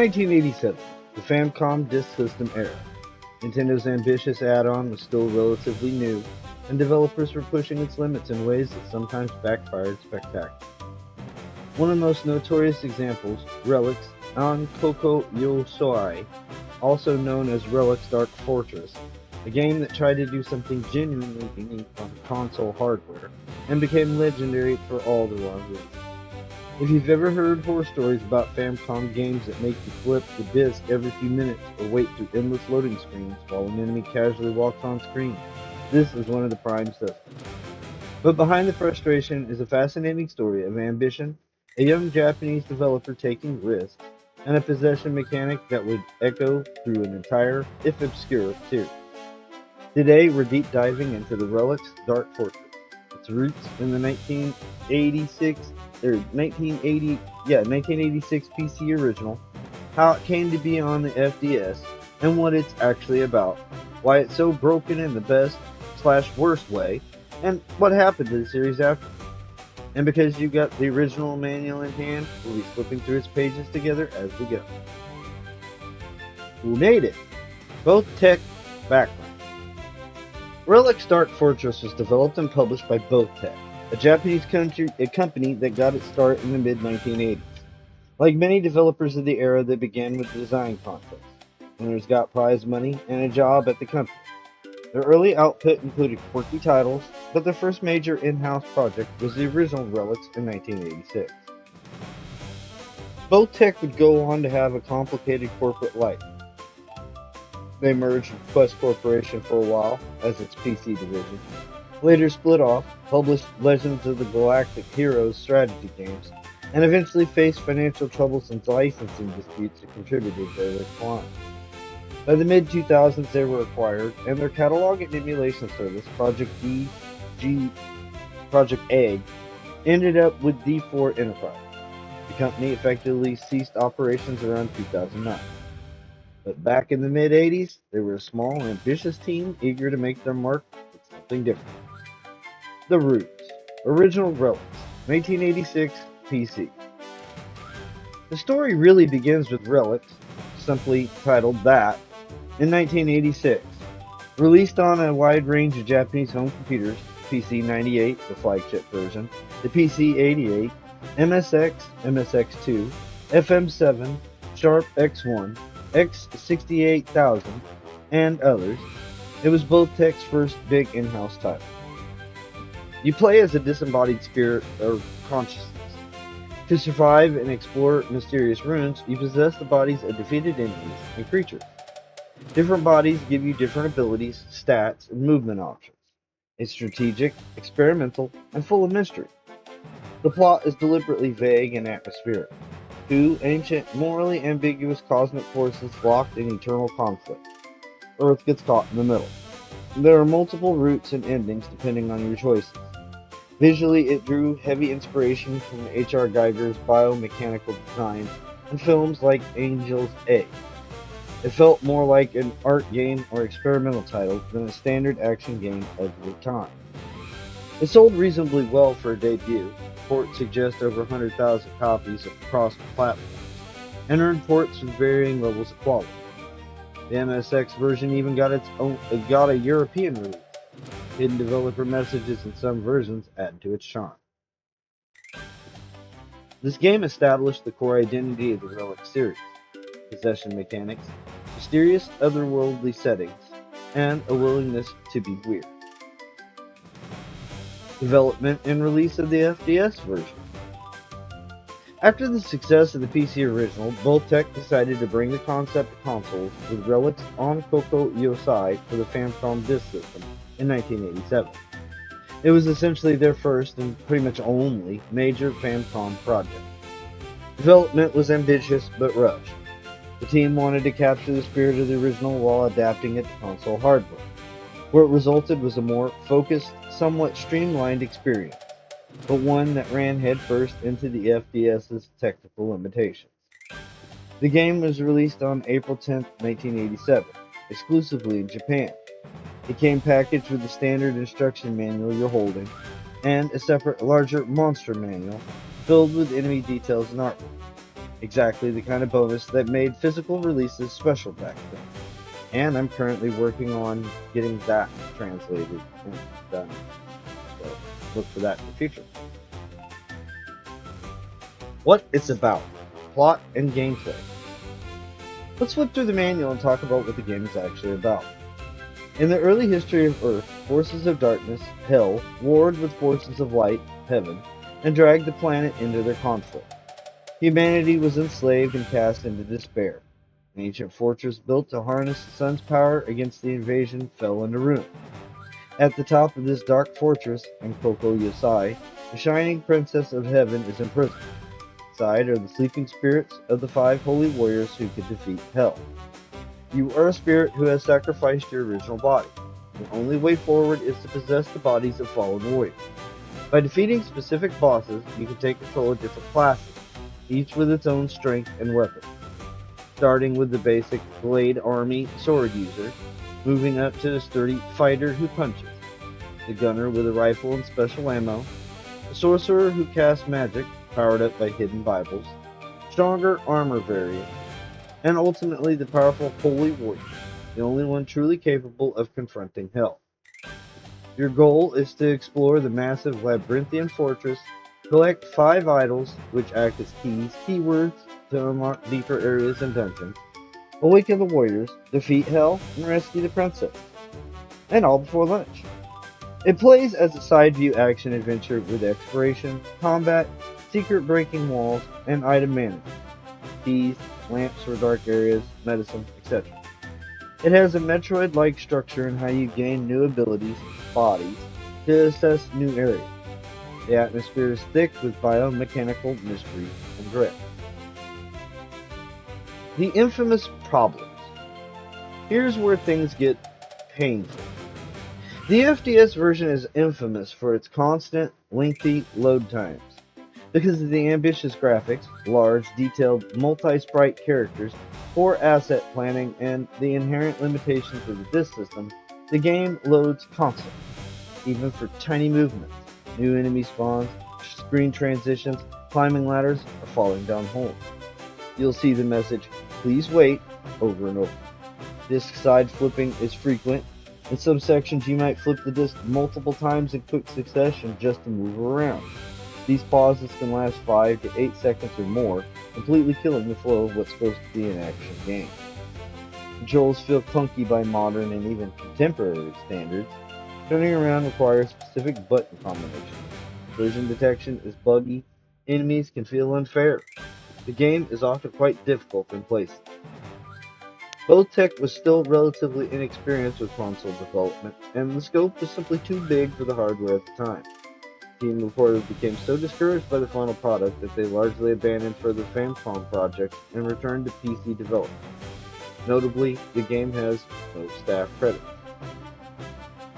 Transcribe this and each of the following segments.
1987, the Famicom Disk System era. Nintendo's ambitious add-on was still relatively new, and developers were pushing its limits in ways that sometimes backfired spectacularly. One of the most notorious examples, Relics, ANKOKU YOUSAI, also known as Relics Dark Fortress, a game that tried to do something genuinely unique on console hardware, and became legendary for all the wrong reasons. If you've ever heard horror stories about Famicom games that make you flip the disc every few minutes or wait through endless loading screens while an enemy casually walks on screen, this is one of the prime suspects. But behind the frustration is a fascinating story of ambition, a young Japanese developer taking risks, and a possession mechanic that would echo through an entire, if obscure, series. Today we're deep diving into the Relics Dark Fortress, its roots in the 1986 PC original, how it came to be on the FDS, and what it's actually about, why it's so broken in the best/worst way, and what happened to the series after. And because you got the original manual in hand, we'll be flipping through its pages together as we go. Who made it? Both tech background. Relics Dark Fortress was developed and published by Both Tech, a Japanese company that got its start in the mid-1980s. Like many developers of the era, they began with design contests. Winners got prize money and a job at the company. Their early output included quirky titles, but their first major in-house project was the original Relics in 1986. Both Tech would go on to have a complicated corporate life. They merged with Quest Corporation for a while as its PC division, later split off, published Legends of the Galactic Heroes strategy games, and eventually faced financial troubles and licensing disputes that contributed to their decline. By the mid-2000s, they were acquired, and their catalog and emulation service, Project Egg, ended up with D4 Enterprise. The company effectively ceased operations around 2009. But back in the mid-80s, they were a small, ambitious team eager to make their mark with something different. The Roots. Original Relics. 1986 PC. The story really begins with Relics, simply titled that, in 1986. Released on a wide range of Japanese home computers, PC-98, the flagship version, the PC-88, MSX, MSX2, FM7, Sharp X1, X68000, and others, it was Both Tech's first big in-house title. You play as a disembodied spirit or consciousness. To survive and explore mysterious ruins, you possess the bodies of defeated enemies and creatures. Different bodies give you different abilities, stats, and movement options. It's strategic, experimental, and full of mystery. The plot is deliberately vague and atmospheric. Two ancient, morally ambiguous cosmic forces locked in eternal conflict. Earth gets caught in the middle. There are multiple routes and endings depending on your choices. Visually, it drew heavy inspiration from H.R. Geiger's biomechanical design and films like Angel's Egg. It felt more like an art game or experimental title than a standard action game of the time. It sold reasonably well for a debut. Ports suggest over 100,000 copies across platforms, and earned ports with varying levels of quality. The MSX version even got a European release. Hidden developer messages in some versions add to its charm. This game established the core identity of the Relic series: possession mechanics, mysterious otherworldly settings, and a willingness to be weird. Development and release of the FDS version. After the success of the PC original, Both Tech decided to bring the concept to consoles with Relics ANKOKU YOUSAI for the Famicom Disk System in 1987. It was essentially their first and pretty much only major Famicom project. Development was ambitious but rushed. The team wanted to capture the spirit of the original while adapting it to console hardware. What resulted was a more focused, somewhat streamlined experience, but one that ran headfirst into the FDS's technical limitations. The game was released on April 10, 1987, exclusively in Japan. It came packaged with the standard instruction manual you're holding, and a separate, larger monster manual filled with enemy details and artwork. Exactly the kind of bonus that made physical releases special back then. And I'm currently working on getting that translated and done. So look for that in the future. What it's about, plot and gameplay. Let's flip through the manual and talk about what the game is actually about. In the early history of Earth, forces of darkness, hell, warred with forces of light, heaven, and dragged the planet into their conflict. Humanity was enslaved and cast into despair. An ancient fortress built to harness the sun's power against the invasion fell into ruin. At the top of this dark fortress, ANKOKU YOUSAI, the shining princess of heaven is imprisoned. Inside are the sleeping spirits of the 5 holy warriors who could defeat hell. You are a spirit who has sacrificed your original body. The only way forward is to possess the bodies of fallen warriors. By defeating specific bosses, you can take control of different classes, each with its own strength and weapons. Starting with the basic blade army sword user, moving up to the sturdy fighter who punches, the gunner with a rifle and special ammo, the sorcerer who casts magic, powered up by hidden Bibles, stronger armor variant, and ultimately the powerful Holy Warrior, the only one truly capable of confronting hell. Your goal is to explore the massive labyrinthian fortress, collect 5 idols, which act as keywords to unlock deeper areas and dungeons, awaken the warriors, defeat hell, and rescue the princess. And all before lunch. It plays as a side-view action adventure with exploration, combat, secret breaking walls, and item management. Keys, lamps for dark areas, medicine, etc. It has a Metroid-like structure in how you gain new abilities, bodies, to assess new areas. The atmosphere is thick with biomechanical mystery and dread. The infamous problems. Here's where things get painful. The FDS version is infamous for its constant, lengthy load times. Because of the ambitious graphics, large, detailed, multi-sprite characters, poor asset planning, and the inherent limitations of the disk system, the game loads constantly, even for tiny movements. New enemy spawns, screen transitions, climbing ladders, or falling down holes. You'll see the message, "Please wait," over and over. Disk side flipping is frequent. In some sections you might flip the disk multiple times in quick succession just to move around. These pauses can last 5 to 8 seconds or more, completely killing the flow of what's supposed to be an action game. Controls feel clunky by modern and even contemporary standards. Turning around requires specific button combinations. Collision detection is buggy. Enemies can feel unfair. The game is often quite difficult in places. Both Tech was still relatively inexperienced with console development, and the scope was simply too big for the hardware at the time. The team reportedly became so discouraged by the final product that they largely abandoned further Famicom projects and returned to PC development. Notably, the game has no staff credits.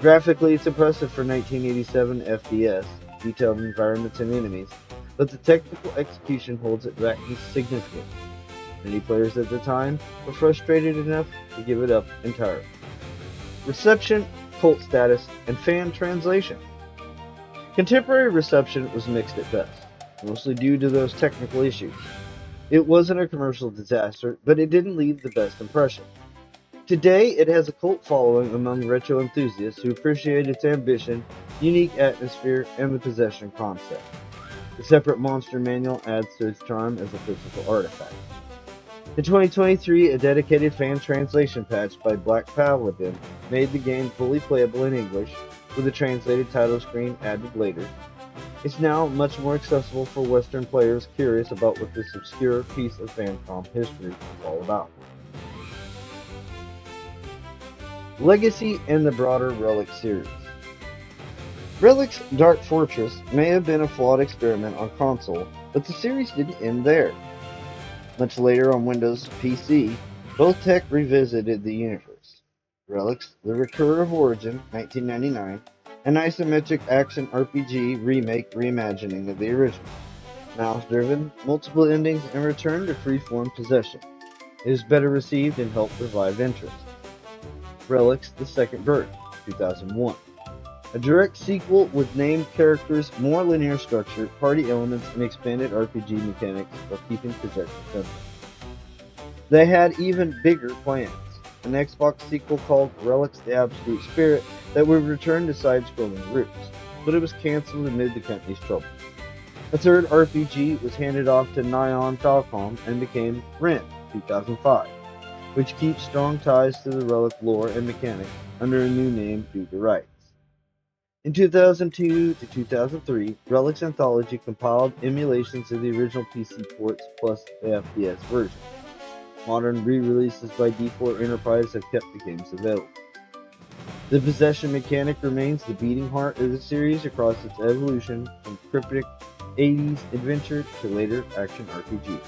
Graphically, it's impressive for 1987 FDS, detailed environments and enemies, but the technical execution holds it back significantly. Many players at the time were frustrated enough to give it up entirely. Reception, cult status, and fan translation. Contemporary reception was mixed at best, mostly due to those technical issues. It wasn't a commercial disaster, but it didn't leave the best impression. Today, it has a cult following among retro enthusiasts who appreciate its ambition, unique atmosphere, and the possession concept. The separate monster manual adds to its charm as a physical artifact. In 2023, a dedicated fan translation patch by Black Paladin made the game fully playable in English, with a translated title screen added later. It's now much more accessible for Western players curious about what this obscure piece of Famicom history is all about. Legacy and the broader Relics series. Relics Dark Fortress may have been a flawed experiment on console, but the series didn't end there. Much later on Windows PC, both Tech revisited the universe. Relics, The Recur of Origin, 1999, an isometric action RPG remake reimagining of the original. Mouse-driven, multiple endings, and return to free-form possession. It is better received and helped revive interest. Relics, The Second Birth, 2001. A direct sequel with named characters, more linear structure, party elements, and expanded RPG mechanics while keeping possession simple. They had even bigger plans. An Xbox sequel called Relics: The Absolute Spirit that would return to side-scrolling roots, but it was cancelled amid the company's troubles. A third RPG was handed off to Nihon Falcom and became Ren 2005, which keeps strong ties to the Relic lore and mechanics under a new name due to rights. In 2002 to 2003, Relic's anthology compiled emulations of the original PC ports plus the FDS version. Modern re-releases by D4 Enterprise have kept the games available. The possession mechanic remains the beating heart of the series across its evolution from cryptic 80s adventure to later action RPG.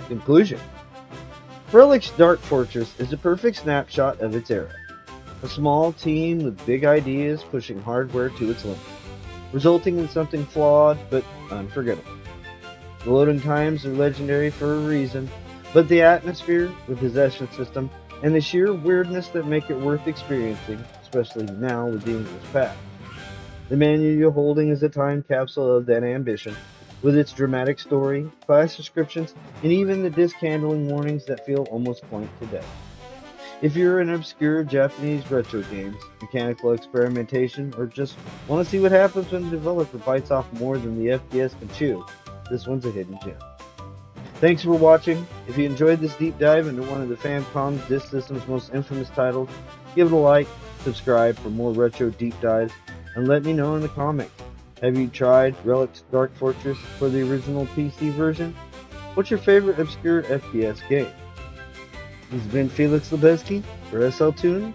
Conclusion: Relic's Dark Fortress is a perfect snapshot of its era. A small team with big ideas pushing hardware to its limits, resulting in something flawed but unforgettable. The loading times are legendary for a reason, but the atmosphere, the possession system, and the sheer weirdness that make it worth experiencing, especially now with the English patch. The manual you're holding is a time capsule of that ambition, with its dramatic story, class descriptions, and even the disc handling warnings that feel almost quaint today. If you're an obscure Japanese retro games, mechanical experimentation, or just want to see what happens when the developer bites off more than the FDS can chew, this one's a hidden gem. Thanks for watching. If you enjoyed this deep dive into one of the Famicom Disk System's most infamous titles, give it a like, subscribe for more retro deep dives, and let me know in the comments. Have you tried Relic's Dark Fortress for the original PC version? What's your favorite obscure FPS game? This has been Felix Lubezki for SL Tune.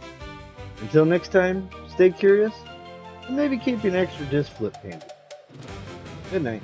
Until next time, stay curious, and maybe keep an extra disc flip handy. Good night.